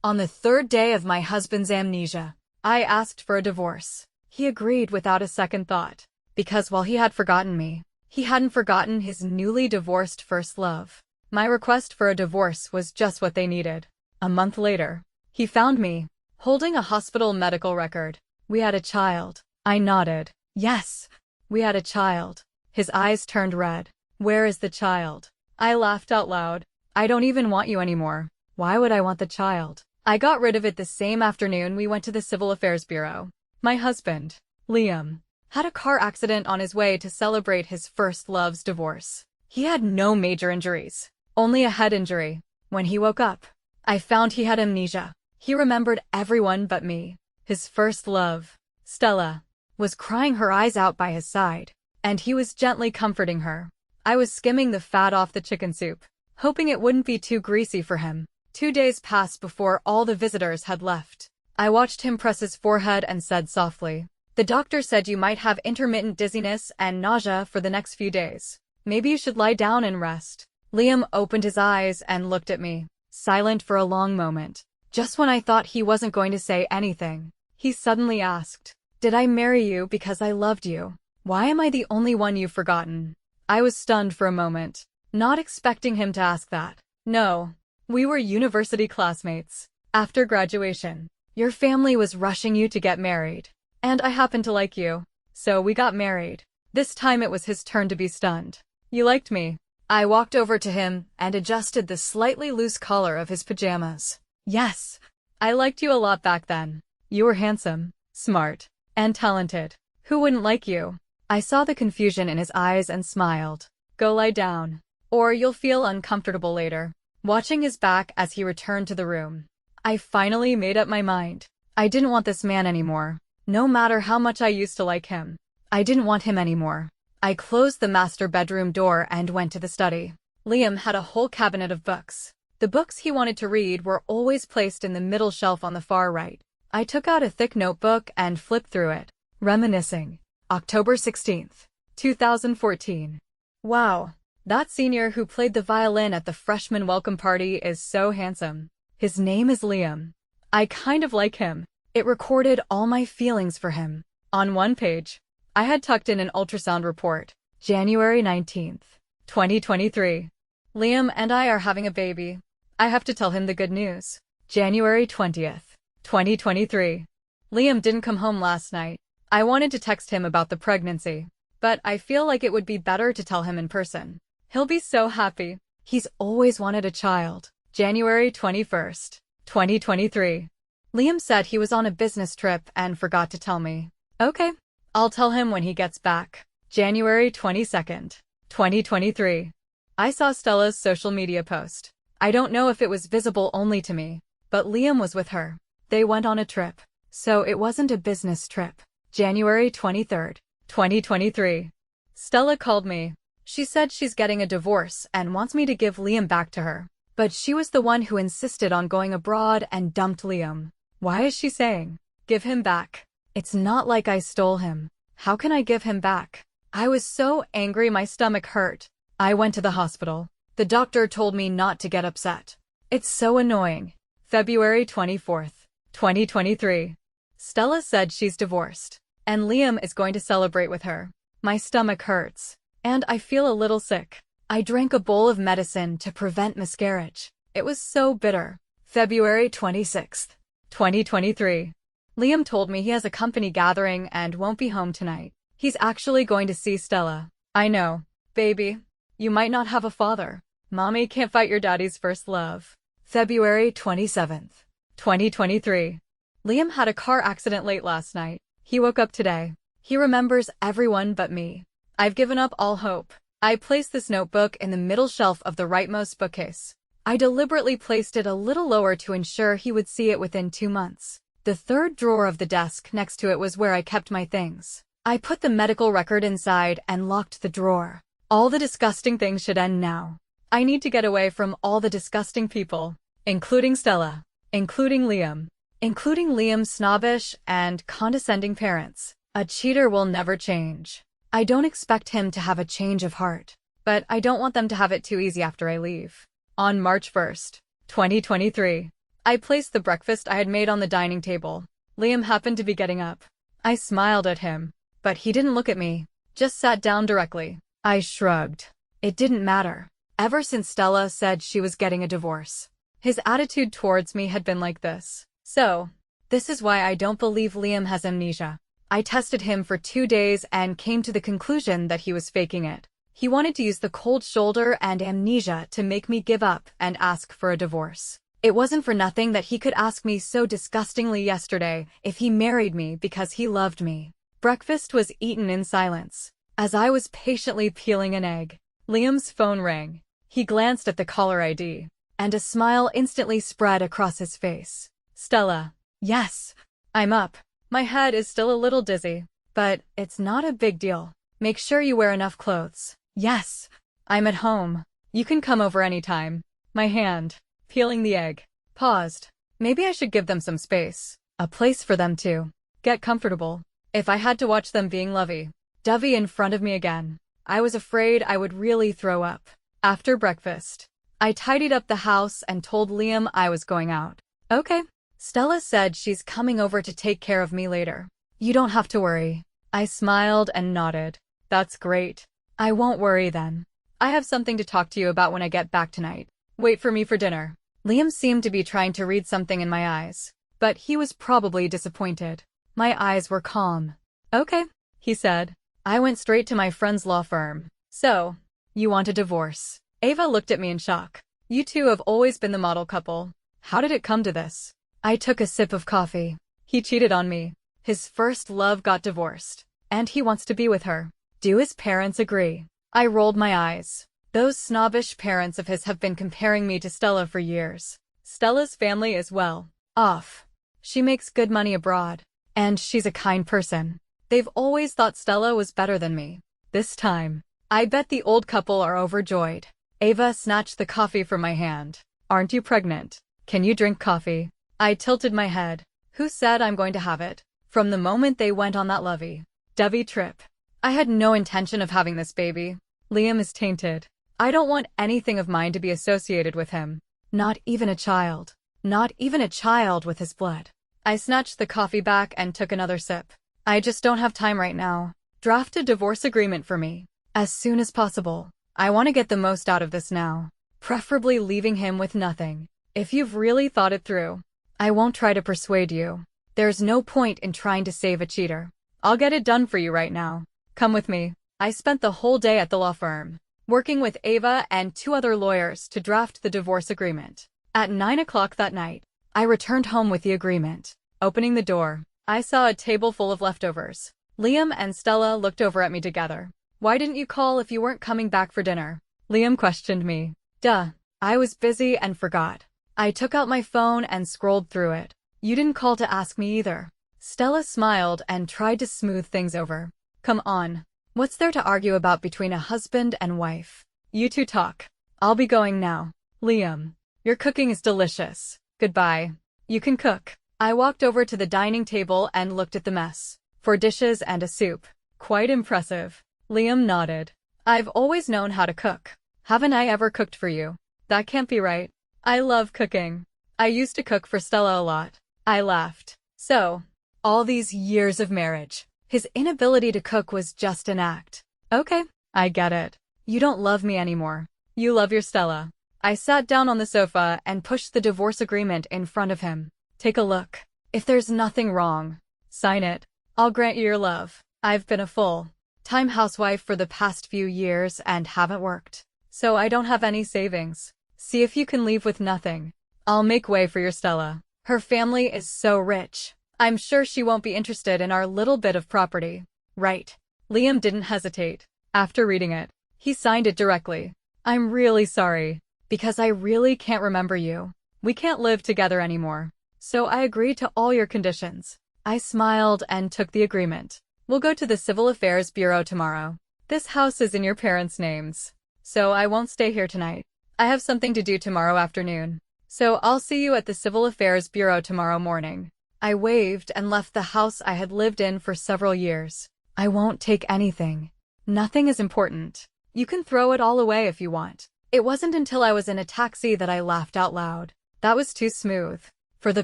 On the third day of my husband's amnesia, I asked for a divorce. He agreed without a second thought, because while he had forgotten me, he hadn't forgotten his newly divorced first love. My request for a divorce was just what they needed. A month later, he found me, holding a hospital medical record. We had a child. I nodded. Yes, we had a child. His eyes turned red. Where is the child? I laughed out loud. I don't even want you anymore. Why would I want the child? I got rid of it the same afternoon we went to the Civil Affairs Bureau. My husband, Liam, had a car accident on his way to celebrate his first love's divorce. He had no major injuries, only a head injury. When he woke up, I found he had amnesia. He remembered everyone but me. His first love, Stella, was crying her eyes out by his side, and he was gently comforting her. I was skimming the fat off the chicken soup, hoping it wouldn't be too greasy for him. 2 days passed before all the visitors had left. I watched him press his forehead and said softly, "The doctor said you might have intermittent dizziness and nausea for the next few days. Maybe you should lie down and rest." Liam opened his eyes and looked at me, silent for a long moment. Just when I thought he wasn't going to say anything, he suddenly asked, "Did I marry you because I loved you? Why am I the only one you've forgotten?" I was stunned for a moment, not expecting him to ask that. "No. We were university classmates. After graduation, your family was rushing you to get married, and I happened to like you, so we got married." This time it was his turn to be stunned. "You liked me." I walked over to him and adjusted the slightly loose collar of his pajamas. "Yes, I liked you a lot back then. You were handsome, smart, and talented. Who wouldn't like you?" I saw the confusion in his eyes and smiled. "Go lie down, or you'll feel uncomfortable later." Watching his back as he returned to the room, I finally made up my mind. I didn't want this man anymore. No matter how much I used to like him, I didn't want him anymore. I closed the master bedroom door and went to the study. Liam had a whole cabinet of books. The books he wanted to read were always placed in the middle shelf on the far right. I took out a thick notebook and flipped through it. Reminiscing. October 16th, 2014. Wow. That senior who played the violin at the freshman welcome party is so handsome. His name is Liam. I kind of like him. It recorded all my feelings for him. On one page, I had tucked in an ultrasound report. January 19th, 2023. Liam and I are having a baby. I have to tell him the good news. January 20th, 2023. Liam didn't come home last night. I wanted to text him about the pregnancy, but I feel like it would be better to tell him in person. He'll be so happy. He's always wanted a child. January 21st, 2023. Liam said he was on a business trip and forgot to tell me. Okay, I'll tell him when he gets back. January 22nd, 2023. I saw Stella's social media post. I don't know if it was visible only to me, but Liam was with her. They went on a trip, so it wasn't a business trip. January 23rd, 2023. Stella called me. She said she's getting a divorce and wants me to give Liam back to her. But she was the one who insisted on going abroad and dumped Liam. Why is she saying, "Give him back"? It's not like I stole him. How can I give him back? I was so angry my stomach hurt. I went to the hospital. The doctor told me not to get upset. It's so annoying. February 24th, 2023. Stella said she's divorced, and Liam is going to celebrate with her. My stomach hurts, and I feel a little sick. I drank a bowl of medicine to prevent miscarriage. It was so bitter. February 26th, 2023. Liam told me he has a company gathering and won't be home tonight. He's actually going to see Stella. I know, baby. You might not have a father. Mommy can't fight your daddy's first love. February 27th, 2023. Liam had a car accident late last night. He woke up today. He remembers everyone but me. I've given up all hope. I placed this notebook in the middle shelf of the rightmost bookcase. I deliberately placed it a little lower to ensure he would see it within 2 months. The third drawer of the desk next to it was where I kept my things. I put the medical record inside and locked the drawer. All the disgusting things should end now. I need to get away from all the disgusting people, including Stella, including Liam's snobbish and condescending parents. A cheater will never change. I don't expect him to have a change of heart, but I don't want them to have it too easy after I leave. On March 1st, 2023, I placed the breakfast I had made on the dining table. Liam happened to be getting up. I smiled at him, but he didn't look at me, just sat down directly. I shrugged. It didn't matter. Ever since Stella said she was getting a divorce, his attitude towards me had been like this. So, this is why I don't believe Liam has amnesia. I tested him for 2 days and came to the conclusion that he was faking it. He wanted to use the cold shoulder and amnesia to make me give up and ask for a divorce. It wasn't for nothing that he could ask me so disgustingly yesterday if he married me because he loved me. Breakfast was eaten in silence. As I was patiently peeling an egg, Liam's phone rang. He glanced at the caller ID, and a smile instantly spread across his face. Stella. Yes. I'm up. My head is still a little dizzy, but it's not a big deal. Make sure you wear enough clothes. Yes. I'm at home. You can come over anytime. My hand, peeling the egg, paused. Maybe I should give them some space. A place for them to get comfortable. If I had to watch them being lovey-dovey in front of me again, I was afraid I would really throw up. After breakfast, I tidied up the house and told Liam I was going out. Okay. Stella said she's coming over to take care of me later. You don't have to worry. I smiled and nodded. That's great. I won't worry then. I have something to talk to you about when I get back tonight. Wait for me for dinner. Liam seemed to be trying to read something in my eyes, but he was probably disappointed. My eyes were calm. Okay, he said. I went straight to my friend's law firm. So, you want a divorce? Ava looked at me in shock. You two have always been the model couple. How did it come to this? I took a sip of coffee. He cheated on me. His first love got divorced, and he wants to be with her. Do his parents agree? I rolled my eyes. Those snobbish parents of his have been comparing me to Stella for years. Stella's family is well off. She makes good money abroad, and she's a kind person. They've always thought Stella was better than me. This time, I bet the old couple are overjoyed. Ava snatched the coffee from my hand. Aren't you pregnant? Can you drink coffee? I tilted my head. Who said I'm going to have it? From the moment they went on that lovey-dovey trip, I had no intention of having this baby. Liam is tainted. I don't want anything of mine to be associated with him. Not even a child. Not even a child with his blood. I snatched the coffee back and took another sip. I just don't have time right now. Draft a divorce agreement for me. As soon as possible. I want to get the most out of this now. Preferably leaving him with nothing. If you've really thought it through, I won't try to persuade you. There's no point in trying to save a cheater. I'll get it done for you right now. Come with me. I spent the whole day at the law firm, working with Ava and 2 other lawyers to draft the divorce agreement. At 9 o'clock that night, I returned home with the agreement. Opening the door, I saw a table full of leftovers. Liam and Stella looked over at me together. Why didn't you call if you weren't coming back for dinner? Liam questioned me. Duh. I was busy and forgot. I took out my phone and scrolled through it. You didn't call to ask me either. Stella smiled and tried to smooth things over. Come on. What's there to argue about between a husband and wife? You two talk. I'll be going now. Liam, your cooking is delicious. Goodbye. You can cook. I walked over to the dining table and looked at the mess. 4 dishes and a soup. Quite impressive. Liam nodded. I've always known how to cook. Haven't I ever cooked for you? That can't be right. I love cooking. I used to cook for Stella a lot. I laughed. So, all these years of marriage, his inability to cook was just an act. Okay, I get it. You don't love me anymore. You love your Stella. I sat down on the sofa and pushed the divorce agreement in front of him. Take a look. If there's nothing wrong, sign it. I'll grant you your love. I've been a full-time housewife for the past few years and haven't worked, so I don't have any savings. See if you can leave with nothing. I'll make way for your Stella. Her family is so rich. I'm sure she won't be interested in our little bit of property. Right. Liam didn't hesitate. After reading it, he signed it directly. I'm really sorry, because I really can't remember you. We can't live together anymore. So I agree to all your conditions. I smiled and took the agreement. We'll go to the Civil Affairs Bureau tomorrow. This house is in your parents' names, so I won't stay here tonight. I have something to do tomorrow afternoon, so I'll see you at the Civil Affairs Bureau tomorrow morning. I waved and left the house I had lived in for several years. I won't take anything. Nothing is important. You can throw it all away if you want. It wasn't until I was in a taxi that I laughed out loud. That was too smooth. For the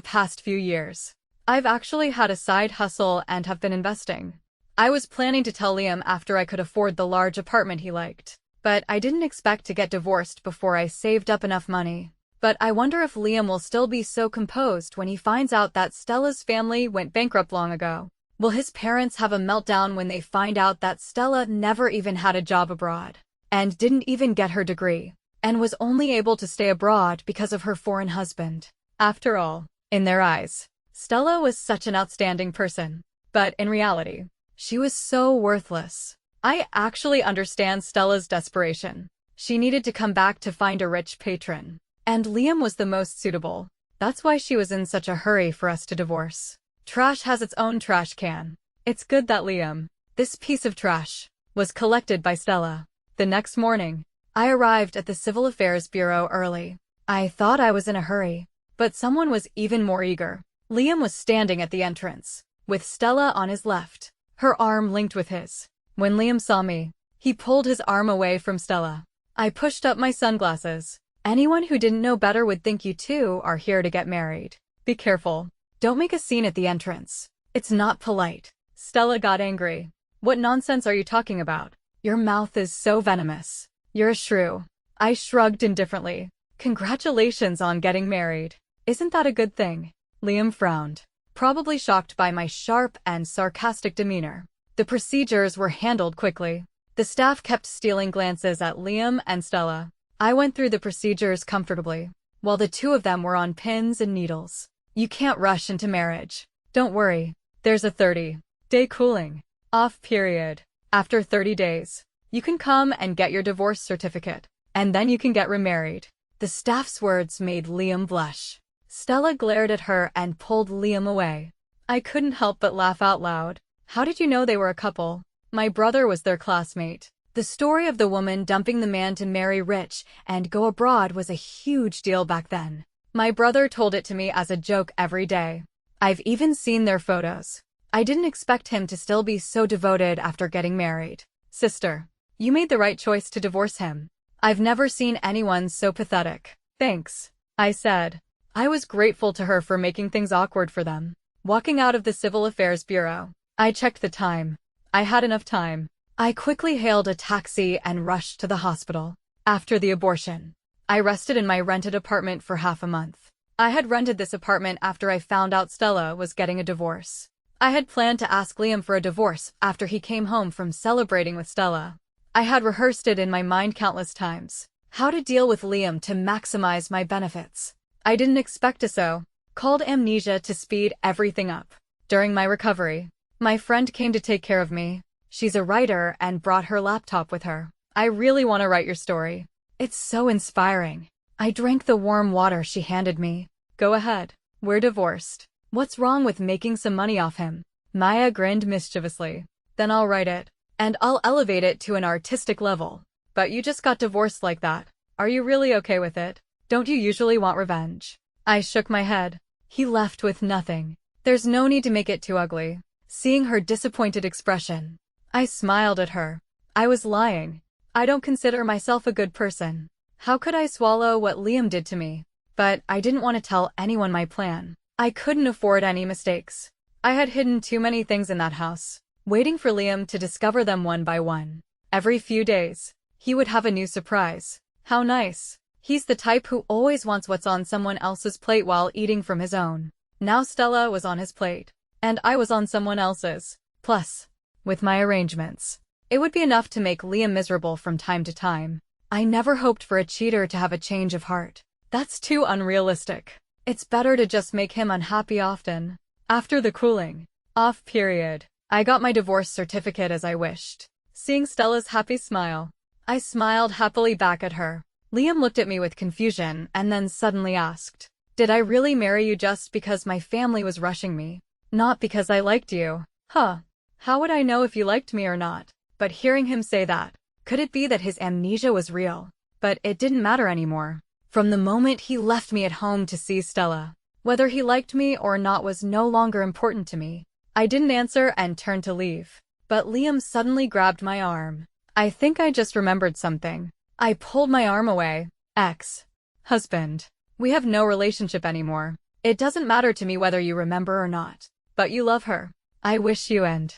past few years, I've actually had a side hustle and have been investing. I was planning to tell Liam after I could afford the large apartment he liked, but I didn't expect to get divorced before I saved up enough money. But I wonder if Liam will still be so composed when he finds out that Stella's family went bankrupt long ago. Will his parents have a meltdown when they find out that Stella never even had a job abroad, and didn't even get her degree, and was only able to stay abroad because of her foreign husband? After all, in their eyes, Stella was such an outstanding person. But in reality, she was so worthless. I actually understand Stella's desperation. She needed to come back to find a rich patron. And Liam was the most suitable. That's why she was in such a hurry for us to divorce. Trash has its own trash can. It's good that Liam, this piece of trash, was collected by Stella. The next morning, I arrived at the Civil Affairs Bureau early. I thought I was in a hurry, but someone was even more eager. Liam was standing at the entrance, with Stella on his left, her arm linked with his. When Liam saw me, he pulled his arm away from Stella. I pushed up my sunglasses. Anyone who didn't know better would think you two are here to get married. Be careful. Don't make a scene at the entrance. It's not polite. Stella got angry. What nonsense are you talking about? Your mouth is so venomous. You're a shrew. I shrugged indifferently. Congratulations on getting married. Isn't that a good thing? Liam frowned, probably shocked by my sharp and sarcastic demeanor. The procedures were handled quickly. The staff kept stealing glances at Liam and Stella. I went through the procedures comfortably, while the two of them were on pins and needles. You can't rush into marriage. Don't worry, there's a 30-day cooling off period. After 30 days, you can come and get your divorce certificate, and then you can get remarried. The staff's words made Liam blush. Stella glared at her and pulled Liam away. I couldn't help but laugh out loud. How did you know they were a couple? My brother was their classmate. The story of the woman dumping the man to marry rich and go abroad was a huge deal back then. My brother told it to me as a joke every day. I've even seen their photos. I didn't expect him to still be so devoted after getting married. Sister, you made the right choice to divorce him. I've never seen anyone so pathetic. Thanks, I said. I was grateful to her for making things awkward for them. Walking out of the Civil Affairs Bureau, I checked the time. I had enough time. I quickly hailed a taxi and rushed to the hospital. After the abortion, I rested in my rented apartment for half a month. I had rented this apartment after I found out Stella was getting a divorce. I had planned to ask Liam for a divorce after he came home from celebrating with Stella. I had rehearsed it in my mind countless times. How to deal with Liam to maximize my benefits. I didn't expect to called Amnesia to speed everything up. During my recovery, my friend came to take care of me. She's a writer and brought her laptop with her. I really want to write your story. It's so inspiring. I drank the warm water she handed me. Go ahead. We're divorced. What's wrong with making some money off him? Maya grinned mischievously. Then I'll write it. And I'll elevate it to an artistic level. But you just got divorced like that. Are you really okay with it? Don't you usually want revenge? I shook my head. He left with nothing. There's no need to make it too ugly. Seeing her disappointed expression, I smiled at her. I was lying. I don't consider myself a good person. How could I swallow what Liam did to me? But I didn't want to tell anyone my plan. I couldn't afford any mistakes. I had hidden too many things in that house, waiting for Liam to discover them one by one. Every few days, he would have a new surprise. How nice. He's the type who always wants what's on someone else's plate while eating from his own. Now Stella was on his plate, and I was on someone else's. Plus, with my arrangements, it would be enough to make Liam miserable from time to time. I never hoped for a cheater to have a change of heart. That's too unrealistic. It's better to just make him unhappy often. After the cooling off period, I got my divorce certificate as I wished. Seeing Stella's happy smile, I smiled happily back at her. Liam looked at me with confusion and then suddenly asked, "Did I really marry you just because my family was rushing me? Not because I liked you?" Huh. How would I know if you liked me or not? But hearing him say that, could it be that his amnesia was real? But it didn't matter anymore. From the moment he left me at home to see Stella, whether he liked me or not was no longer important to me. I didn't answer and turned to leave. But Liam suddenly grabbed my arm. I think I just remembered something. I pulled my arm away. Ex-husband. We have no relationship anymore. It doesn't matter to me whether you remember or not. But you love her. I wish you and,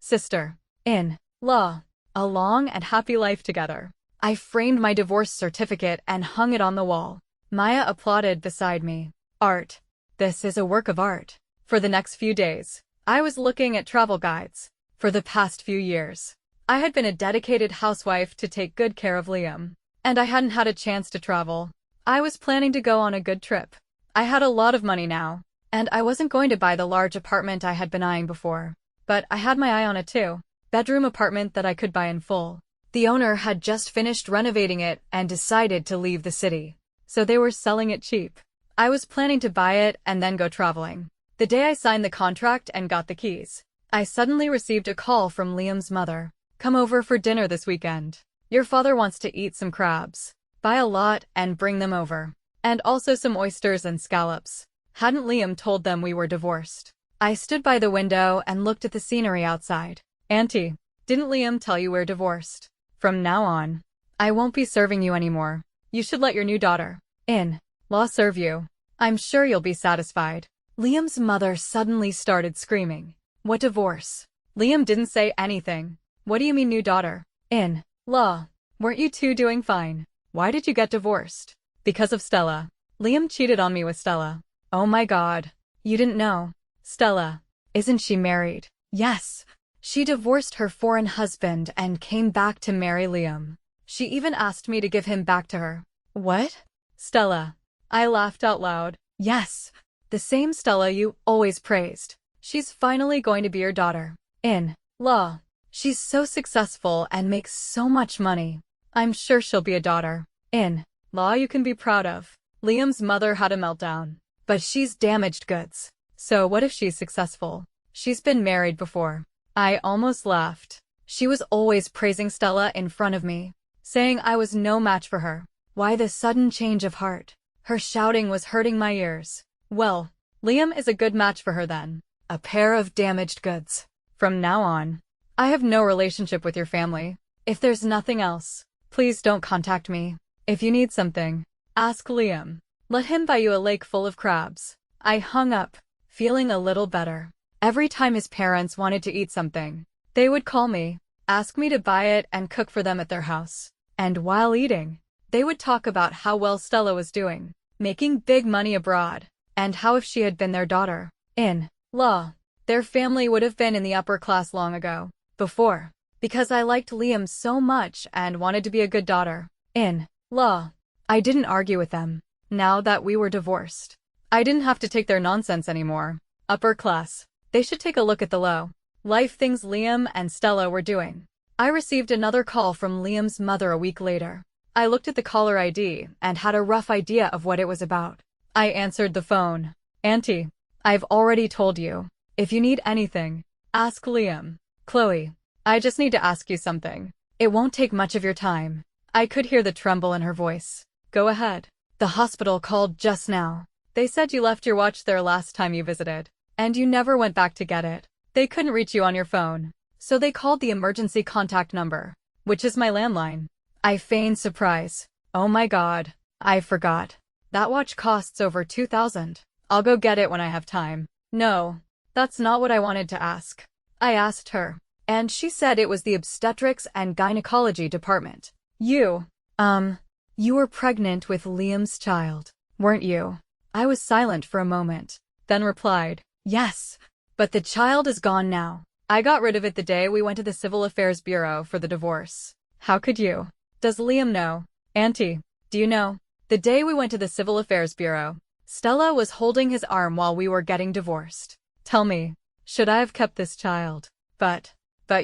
sister-in-law a long and happy life together. I framed my divorce certificate and hung it on the wall. Maya applauded beside me. Art. This is a work of art. For the next few days, I was looking at travel guides. For the past few years, I had been a dedicated housewife to take good care of Liam, and I hadn't had a chance to travel. I was planning to go on a good trip. I had a lot of money now, and I wasn't going to buy the large apartment I had been eyeing before. But I had my eye on a two-bedroom apartment that I could buy in full. The owner had just finished renovating it and decided to leave the city, so they were selling it cheap. I was planning to buy it and then go traveling. The day I signed the contract and got the keys, I suddenly received a call from Liam's mother. Come over for dinner this weekend. Your father wants to eat some crabs. Buy a lot and bring them over. And also some oysters and scallops. Hadn't Liam told them we were divorced? I stood by the window and looked at the scenery outside. Auntie, didn't Liam tell you we're divorced? From now on, I won't be serving you anymore. You should let your new daughter-in-law serve you. I'm sure you'll be satisfied. Liam's mother suddenly started screaming. What divorce? Liam didn't say anything. What do you mean new daughter-in-law? Weren't you two doing fine? Why did you get divorced? Because of Stella. Liam cheated on me with Stella. Oh my God. You didn't know? Stella. Isn't she married? Yes. She divorced her foreign husband and came back to marry Liam. She even asked me to give him back to her. What? Stella. I laughed out loud. Yes. The same Stella you always praised. She's finally going to be your daughter-in-law. She's so successful and makes so much money. I'm sure she'll be a daughter-in-law you can be proud of. Liam's mother had a meltdown. But she's damaged goods. So what if she's successful? She's been married before. I almost laughed. She was always praising Stella in front of me, saying I was no match for her. Why this sudden change of heart? Her shouting was hurting my ears. Well, Liam is a good match for her then. A pair of damaged goods. From now on, I have no relationship with your family. If there's nothing else, please don't contact me. If you need something, ask Liam. Let him buy you a lake full of crabs. I hung up, feeling a little better. Every time his parents wanted to eat something, they would call me, ask me to buy it and cook for them at their house. And while eating, they would talk about how well Stella was doing, making big money abroad, and how if she had been their daughter-in-law, their family would have been in the upper class long ago. Before, because I liked Liam so much and wanted to be a good daughter-in-law, I didn't argue with them. Now that we were divorced, I didn't have to take their nonsense anymore. Upper class. They should take a look at the low-life things Liam and Stella were doing. I received another call from Liam's mother a week later. I looked at the caller ID and had a rough idea of what it was about. I answered the phone. Auntie, I've already told you. If you need anything, ask Liam. Chloe, I just need to ask you something. It won't take much of your time. I could hear the tremble in her voice. Go ahead. The hospital called just now. They said you left your watch there last time you visited, and you never went back to get it. They couldn't reach you on your phone, so they called the emergency contact number, which is my landline. I feigned surprise. Oh my God, I forgot. That watch costs over $2,000. I'll go get it when I have time. No, that's not what I wanted to ask. I asked her, and she said it was the obstetrics and gynecology department. You were pregnant with Liam's child, weren't you? I was silent for a moment, then replied, yes, but the child is gone now. I got rid of it the day we went to the Civil Affairs Bureau for the divorce. How could you? Does Liam know? Auntie, do you know? The day we went to the Civil Affairs Bureau, Stella was holding his arm while we were getting divorced. Tell me, should I have kept this child? But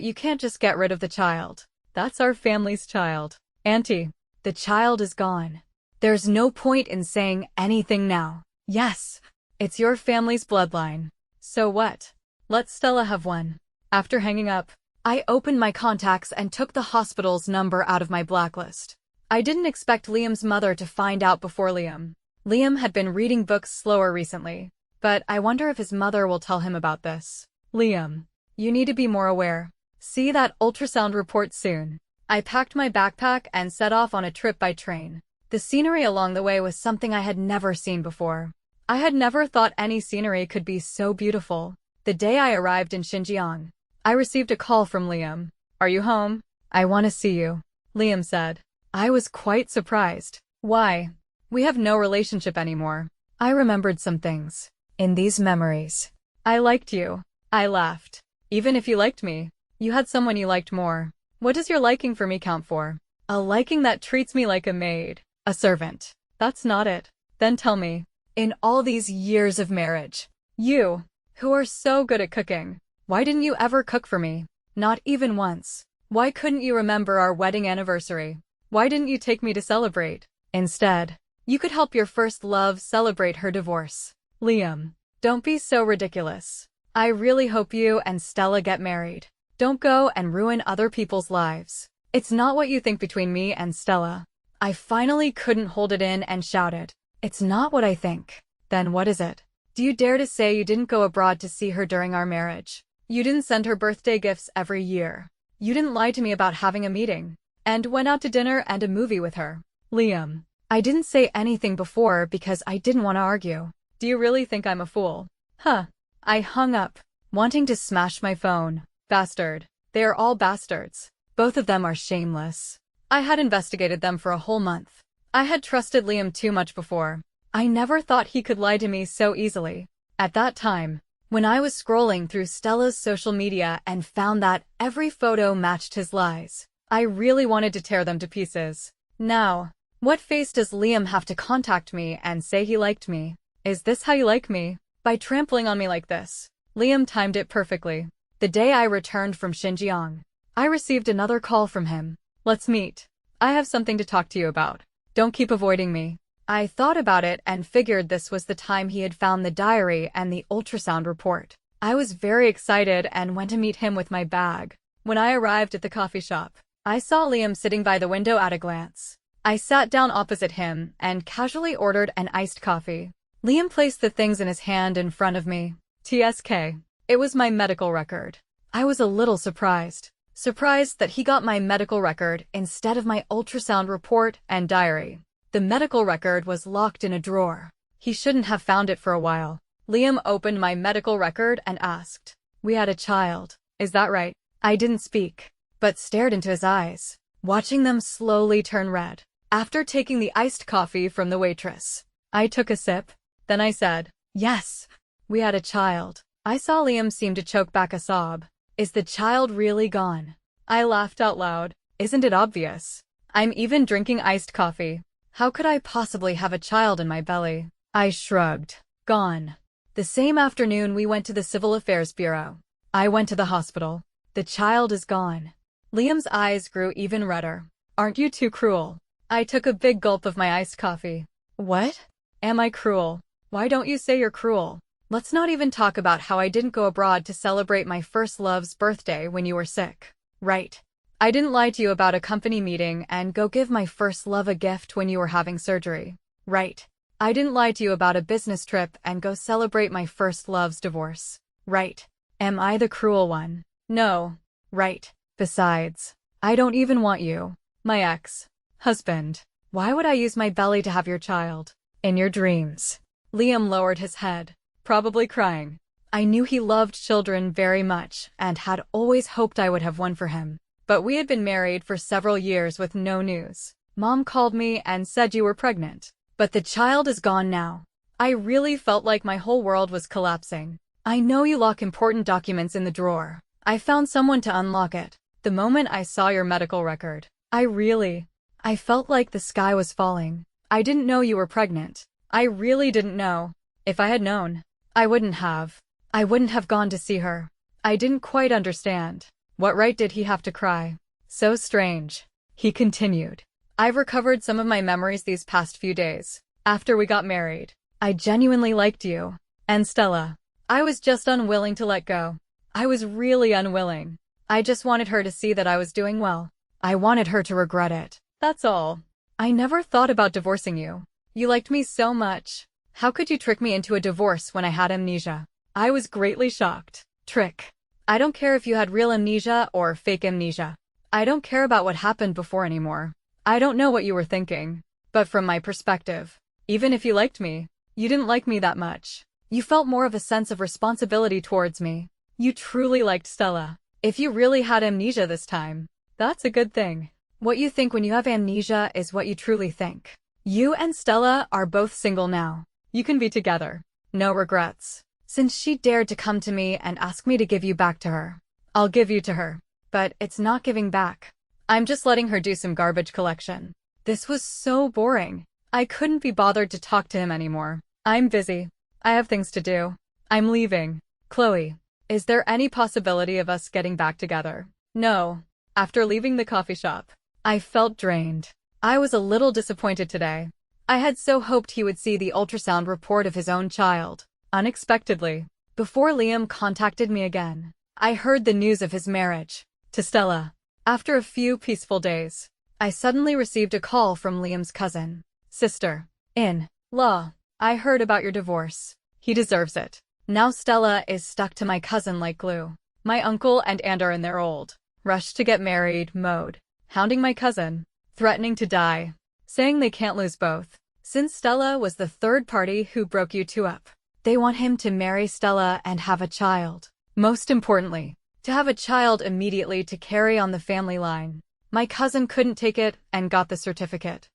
you can't just get rid of the child. That's our family's child. Auntie, the child is gone. There's no point in saying anything now. Yes, it's your family's bloodline. So what? Let Stella have one. After hanging up, I opened my contacts and took the hospital's number out of my blacklist. I didn't expect Liam's mother to find out before Liam. Liam had been reading books slower recently, but I wonder if his mother will tell him about this. Liam, you need to be more aware. See that ultrasound report soon. I packed my backpack and set off on a trip by train. The scenery along the way was something I had never seen before. I had never thought any scenery could be so beautiful. The day I arrived in Xinjiang, I received a call from Liam. "Are you home? I want to see you," Liam said. I was quite surprised. "Why? We have no relationship anymore." I remembered some things. In these memories, I liked you. I laughed. "Even if you liked me, you had someone you liked more. What does your liking for me count for? A liking that treats me like a maid, a servant. That's not it." "Then tell me, in all these years of marriage, you, who are so good at cooking, why didn't you ever cook for me? Not even once. Why couldn't you remember our wedding anniversary? Why didn't you take me to celebrate? Instead, you could help your first love celebrate her divorce." Liam, don't be so ridiculous. I really hope you and Stella get married. Don't go and ruin other people's lives. It's not what you think between me and Stella. I finally couldn't hold it in and shouted. "It's not what I think." "Then what is it? Do you dare to say you didn't go abroad to see her during our marriage? You didn't send her birthday gifts every year. You didn't lie to me about having a meeting and went out to dinner and a movie with her." Liam, I didn't say anything before because I didn't want to argue. Do you really think I'm a fool? Huh. I hung up, wanting to smash my phone. Bastard. They are all bastards. Both of them are shameless. I had investigated them for a whole month. I had trusted Liam too much before. I never thought he could lie to me so easily. At that time, when I was scrolling through Stella's social media and found that every photo matched his lies, I really wanted to tear them to pieces. Now, what face does Liam have to contact me and say he liked me? Is this how you like me? By trampling on me like this? Liam timed it perfectly. The day I returned from Xinjiang, I received another call from him. "Let's meet. I have something to talk to you about. Don't keep avoiding me." I thought about it and figured this was the time he had found the diary and the ultrasound report. I was very excited and went to meet him with my bag. When I arrived at the coffee shop, I saw Liam sitting by the window at a glance. I sat down opposite him and casually ordered an iced coffee. Liam placed the things in his hand in front of me. TSK. It was my medical record. I was a little surprised. Surprised that he got my medical record instead of my ultrasound report and diary. The medical record was locked in a drawer. He shouldn't have found it for a while. Liam opened my medical record and asked, "We had a child, is that right?" I didn't speak, but stared into his eyes, watching them slowly turn red. After taking the iced coffee from the waitress, I took a sip. Then I said, "Yes, we had a child." I saw Liam seem to choke back a sob. "Is the child really gone?" I laughed out loud. "Isn't it obvious? I'm even drinking iced coffee. How could I possibly have a child in my belly?" I shrugged. "Gone." The same afternoon we went to the Civil Affairs Bureau. I went to the hospital. "The child is gone." Liam's eyes grew even redder. "Aren't you too cruel?" I took a big gulp of my iced coffee. "What? Am I cruel? Why don't you say you're cruel? Let's not even talk about how I didn't go abroad to celebrate my first love's birthday when you were sick. Right. I didn't lie to you about a company meeting and go give my first love a gift when you were having surgery. Right. I didn't lie to you about a business trip and go celebrate my first love's divorce. Right. Am I the cruel one? No. Right. Besides, I don't even want you, my ex-husband. Why would I use my belly to have your child? In your dreams." Liam lowered his head, probably crying. I knew he loved children very much and had always hoped I would have one for him. But we had been married for several years with no news. Mom called me and said you were pregnant. But the child is gone now. I really felt like my whole world was collapsing. "I know you lock important documents in the drawer. I found someone to unlock it. The moment I saw your medical record, I felt like the sky was falling. I didn't know you were pregnant. I really didn't know. If I had known, I wouldn't have gone to see her." I didn't quite understand. What right did he have to cry? "So strange," he continued. "I've recovered some of my memories these past few days. After we got married, I genuinely liked you. And Stella. I was just unwilling to let go. I was really unwilling. I just wanted her to see that I was doing well. I wanted her to regret it. That's all. I never thought about divorcing you. You liked me so much. How could you trick me into a divorce when I had amnesia?" I was greatly shocked. "Trick. I don't care if you had real amnesia or fake amnesia. I don't care about what happened before anymore. I don't know what you were thinking. But from my perspective, even if you liked me, You didn't like me that much. You felt more of a sense of responsibility towards me. You truly liked Stella. If you really had amnesia this time, that's a good thing. What you think when you have amnesia is what you truly think. You and Stella are both single now. You can be together. No regrets. Since she dared to come to me and ask me to give you back to her, I'll give you to her. But it's not giving back. I'm just letting her do some garbage collection. This was so boring. I couldn't be bothered to talk to him anymore. I'm busy. I have things to do. I'm leaving. Chloe, is there any possibility of us getting back together? No. After leaving the coffee shop, I felt drained. I was a little disappointed today. I had so hoped he would see the ultrasound report of his own child. Unexpectedly, before Liam contacted me again, I heard the news of his marriage to Stella. After a few peaceful days, I suddenly received a call from Liam's cousin. Sister-in-law, I heard about your divorce. He deserves it. Now Stella is stuck to my cousin like glue. My uncle and aunt are in their old rush to get married mode, hounding my cousin, threatening to die, saying they can't lose both. Since Stella was the third party who broke you two up, they want him to marry Stella and have a child. Most importantly, to have a child immediately to carry on the family line. My cousin couldn't take it and got the certificate.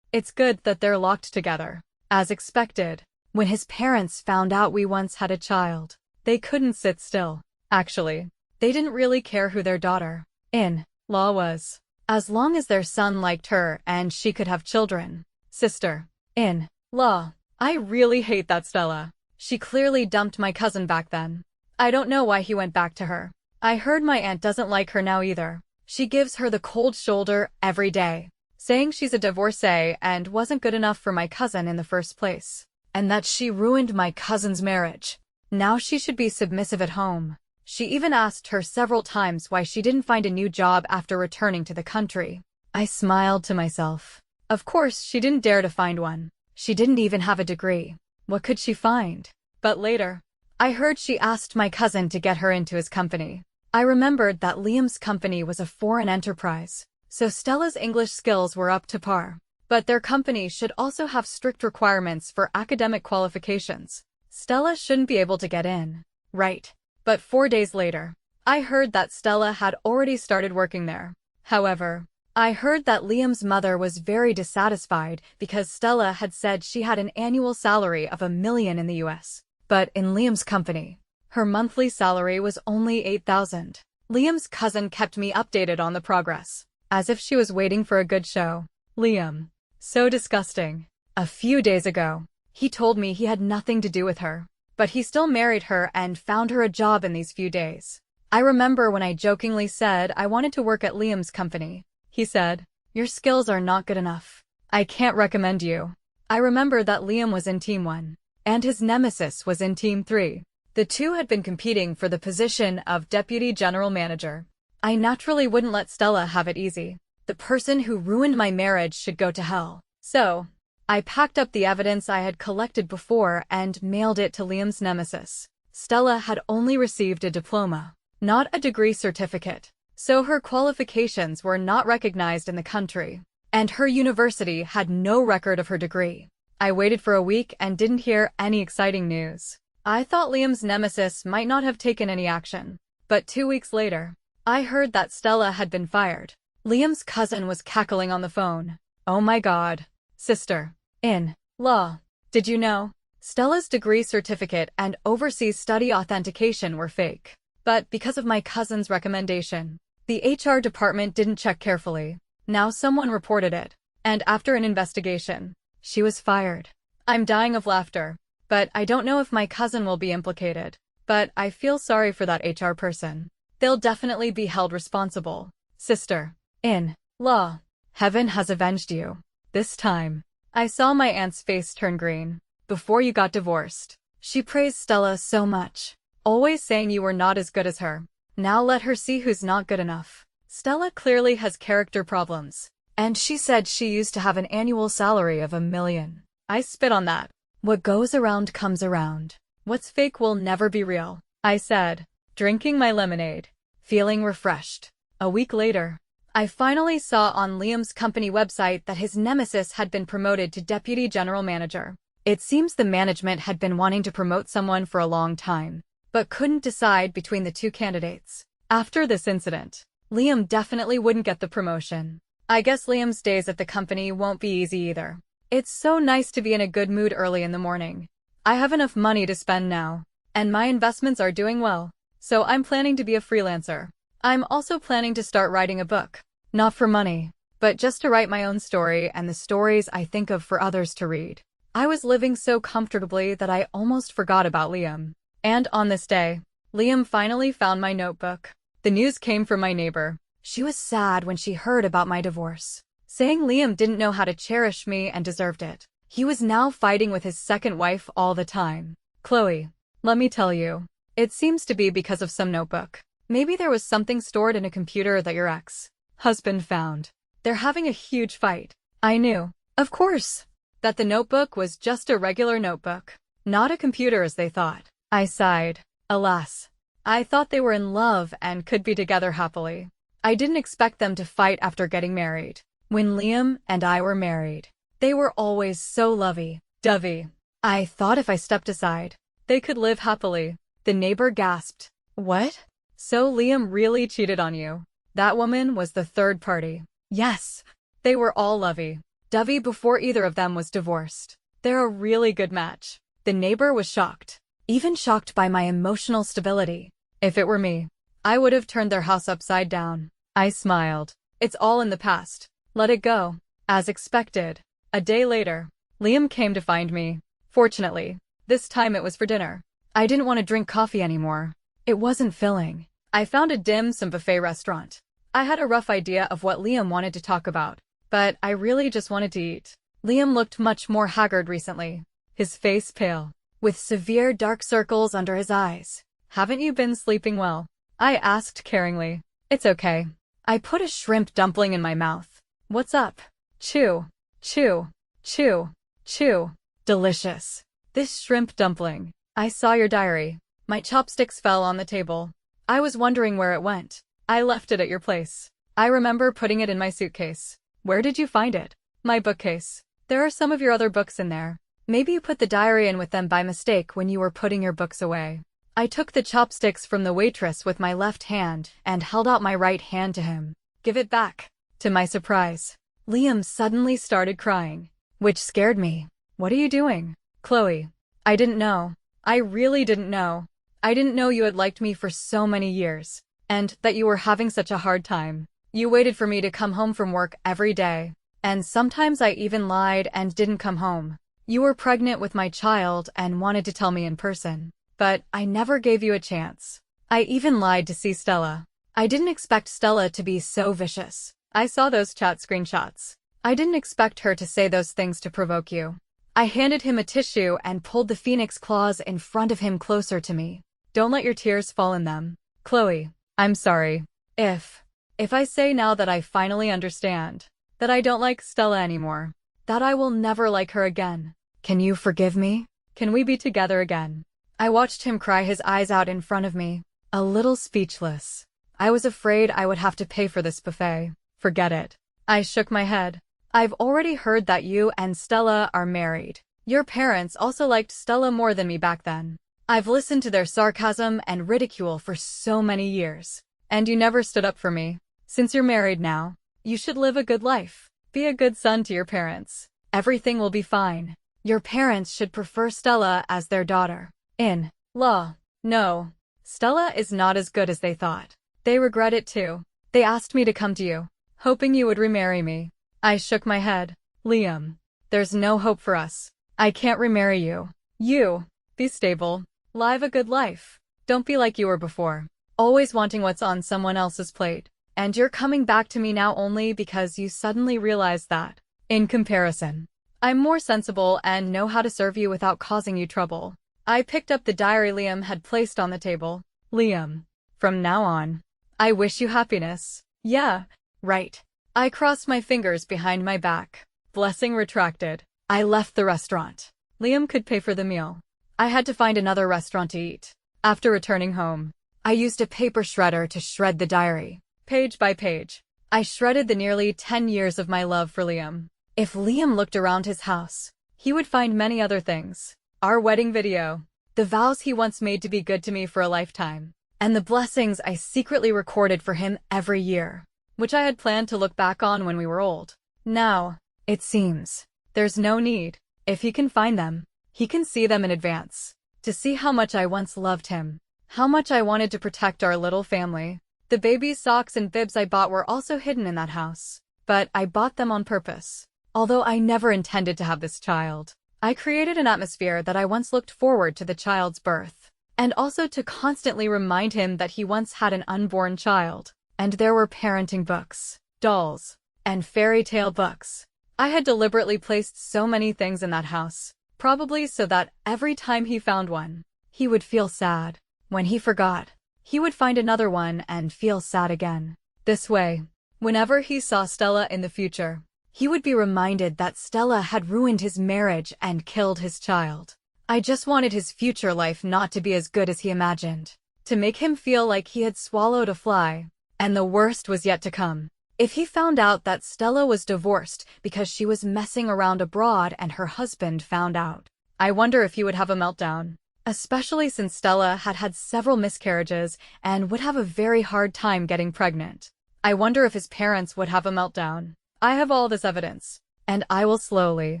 It's good that they're locked together. As expected, when his parents found out we once had a child, they couldn't sit still. Actually, they didn't really care who their daughter-in-law was, as long as their son liked her and she could have children. Sister-in-law, I really hate that Stella. She clearly dumped my cousin back then. I don't know why he went back to her. I heard my aunt doesn't like her now either. She gives her the cold shoulder every day, saying she's a divorcee and wasn't good enough for my cousin in the first place, and that she ruined my cousin's marriage. Now she should be submissive at home. She even asked her several times why she didn't find a new job after returning to the country. I smiled to myself. Of course, she didn't dare to find one. She didn't even have a degree. What could she find? But later, I heard she asked my cousin to get her into his company. I remembered that Liam's company was a foreign enterprise, so Stella's English skills were up to par. But their company should also have strict requirements for academic qualifications. Stella shouldn't be able to get in. Right. But 4 days later, I heard that Stella had already started working there. However, I heard that Liam's mother was very dissatisfied because Stella had said she had an annual salary of $1 million in the US. But in Liam's company, her monthly salary was only $8,000. Liam's cousin kept me updated on the progress, as if she was waiting for a good show. Liam. So disgusting. A few days ago, he told me he had nothing to do with her, but he still married her and found her a job in these few days. I remember when I jokingly said I wanted to work at Liam's company. He said, "Your skills are not good enough. I can't recommend you." I remember that Liam was in Team 1, and his nemesis was in Team 3. The two had been competing for the position of Deputy General Manager. I naturally wouldn't let Stella have it easy. The person who ruined my marriage should go to hell. So, I packed up the evidence I had collected before and mailed it to Liam's nemesis. Stella had only received a diploma, not a degree certificate, so her qualifications were not recognized in the country, and her university had no record of her degree. I waited for a week and didn't hear any exciting news. I thought Liam's nemesis might not have taken any action, but 2 weeks later, I heard that Stella had been fired. Liam's cousin was cackling on the phone. Oh my God. Sister-in-law, did you know? Stella's degree certificate and overseas study authentication were fake. But because of my cousin's recommendation, the HR department didn't check carefully. Now someone reported it, and after an investigation, she was fired. I'm dying of laughter, but I don't know if my cousin will be implicated. But I feel sorry for that HR person. They'll definitely be held responsible. Sister-in-law, heaven has avenged you. This time, I saw my aunt's face turn green. Before you got divorced, she praised Stella so much, always saying you were not as good as her. Now let her see who's not good enough. Stella clearly has character problems, and she said she used to have an annual salary of $1 million. I spit on that. What goes around comes around. What's fake will never be real, I said, drinking my lemonade, feeling refreshed. A week later, I finally saw on Liam's company website that his nemesis had been promoted to Deputy General Manager. It seems the management had been wanting to promote someone for a long time, but couldn't decide between the two candidates. After this incident, Liam definitely wouldn't get the promotion. I guess Liam's days at the company won't be easy either. It's so nice to be in a good mood early in the morning. I have enough money to spend now, and my investments are doing well, so I'm planning to be a freelancer. I'm also planning to start writing a book. Not for money, but just to write my own story and the stories I think of for others to read. I was living so comfortably that I almost forgot about Liam. And on this day, Liam finally found my notebook. The news came from my neighbor. She was sad when she heard about my divorce, saying Liam didn't know how to cherish me and deserved it. He was now fighting with his second wife all the time. Chloe, let me tell you, it seems to be because of some notebook. Maybe there was something stored in a computer that your ex-husband found. They're having a huge fight. I knew, of course, that the notebook was just a regular notebook, not a computer as they thought. I sighed. Alas, I thought they were in love and could be together happily. I didn't expect them to fight after getting married. When Liam and I were married, they were always so lovey-dovey. I thought if I stepped aside, they could live happily. The neighbor gasped. What? So Liam really cheated on you? That woman was the third party. Yes, they were all lovey-dovey before either of them was divorced. They're a really good match. The neighbor was shocked, even shocked by my emotional stability. If it were me, I would have turned their house upside down. I smiled. It's all in the past. Let it go. As expected, a day later, Liam came to find me. Fortunately, this time it was for dinner. I didn't want to drink coffee anymore. It wasn't filling. I found a dim sum buffet restaurant. I had a rough idea of what Liam wanted to talk about, but I really just wanted to eat. Liam looked much more haggard recently, his face pale, with severe dark circles under his eyes. Haven't you been sleeping well? I asked caringly. It's okay. I put a shrimp dumpling in my mouth. What's up? Chew, chew, chew, chew. Delicious. This shrimp dumpling. I saw your diary. My chopsticks fell on the table. I was wondering where it went. I left it at your place. I remember putting it in my suitcase. Where did you find it? My bookcase. There are some of your other books in there. Maybe you put the diary in with them by mistake when you were putting your books away. I took the chopsticks from the waitress with my left hand and held out my right hand to him. Give it back. To my surprise, Liam suddenly started crying, which scared me. What are you doing? Chloe, I didn't know. I really didn't know. I didn't know you had liked me for so many years, and that you were having such a hard time. You waited for me to come home from work every day, and sometimes I even lied and didn't come home. You were pregnant with my child and wanted to tell me in person, but I never gave you a chance. I even lied to see Stella. I didn't expect Stella to be so vicious. I saw those chat screenshots. I didn't expect her to say those things to provoke you. I handed him a tissue and pulled the phoenix claws in front of him closer to me. Don't let your tears fall in them. Chloe, I'm sorry. If I say now that I finally understand, that I don't like Stella anymore, that I will never like her again, can you forgive me? Can we be together again? I watched him cry his eyes out in front of me, a little speechless. I was afraid I would have to pay for this buffet. Forget it. I shook my head. I've already heard that you and Stella are married. Your parents also liked Stella more than me back then. I've listened to their sarcasm and ridicule for so many years. And you never stood up for me. Since you're married now, you should live a good life. Be a good son to your parents. Everything will be fine. Your parents should prefer Stella as their daughter. In law. No. Stella is not as good as they thought. They regret it too. They asked me to come to you, hoping you would remarry me. I shook my head. Liam, there's no hope for us. I can't remarry you. You, be stable. Live a good life. Don't be like you were before, always wanting what's on someone else's plate. And you're coming back to me now only because you suddenly realize that, in comparison, I'm more sensible and know how to serve you without causing you trouble. I picked up the diary Liam had placed on the table. Liam, from now on, I wish you happiness. Yeah, right. I crossed my fingers behind my back. Blessing retracted. I left the restaurant. Liam could pay for the meal. I had to find another restaurant to eat. After returning home, I used a paper shredder to shred the diary. Page by page, I shredded the nearly 10 years of my love for Liam. If Liam looked around his house, he would find many other things. Our wedding video, the vows he once made to be good to me for a lifetime, and the blessings I secretly recorded for him every year, which I had planned to look back on when we were old. Now, it seems, there's no need. If he can find them, he can see them in advance. To see how much I once loved him, how much I wanted to protect our little family. The baby's socks and bibs I bought were also hidden in that house. But I bought them on purpose. Although I never intended to have this child, I created an atmosphere that I once looked forward to the child's birth, and also to constantly remind him that he once had an unborn child. And there were parenting books, dolls, and fairy tale books. I had deliberately placed so many things in that house, probably so that every time he found one, he would feel sad. When he forgot, he would find another one and feel sad again. This way, whenever he saw Stella in the future, he would be reminded that Stella had ruined his marriage and killed his child. I just wanted his future life not to be as good as he imagined, to make him feel like he had swallowed a fly, and the worst was yet to come. If he found out that Stella was divorced because she was messing around abroad and her husband found out, I wonder if he would have a meltdown, especially since Stella had had several miscarriages and would have a very hard time getting pregnant. I wonder if his parents would have a meltdown. I have all this evidence, and I will slowly,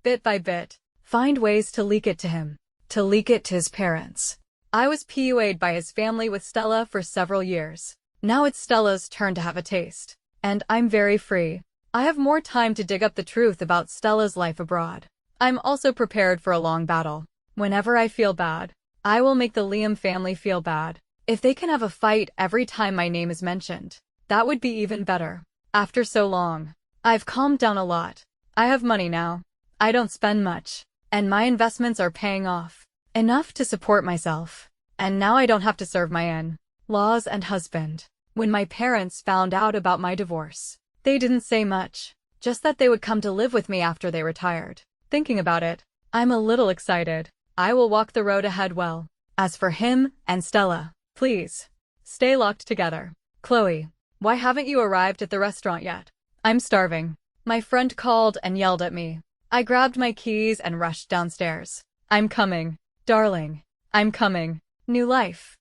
bit by bit, find ways to leak it to him, to leak it to his parents. I was PUA'd by his family with Stella for several years. Now it's Stella's turn to have a taste, and I'm very free. I have more time to dig up the truth about Stella's life abroad. I'm also prepared for a long battle. Whenever I feel bad, I will make the Liam family feel bad. If they can have a fight every time my name is mentioned, that would be even better. After so long, I've calmed down a lot. I have money now. I don't spend much, and my investments are paying off. Enough to support myself. And now I don't have to serve my in-laws and husband. When my parents found out about my divorce, they didn't say much, just that they would come to live with me after they retired. Thinking about it, I'm a little excited. I will walk the road ahead well. As for him and Stella, please, stay locked together. Chloe, why haven't you arrived at the restaurant yet? I'm starving. My friend called and yelled at me. I grabbed my keys and rushed downstairs. I'm coming. Darling, I'm coming. New life.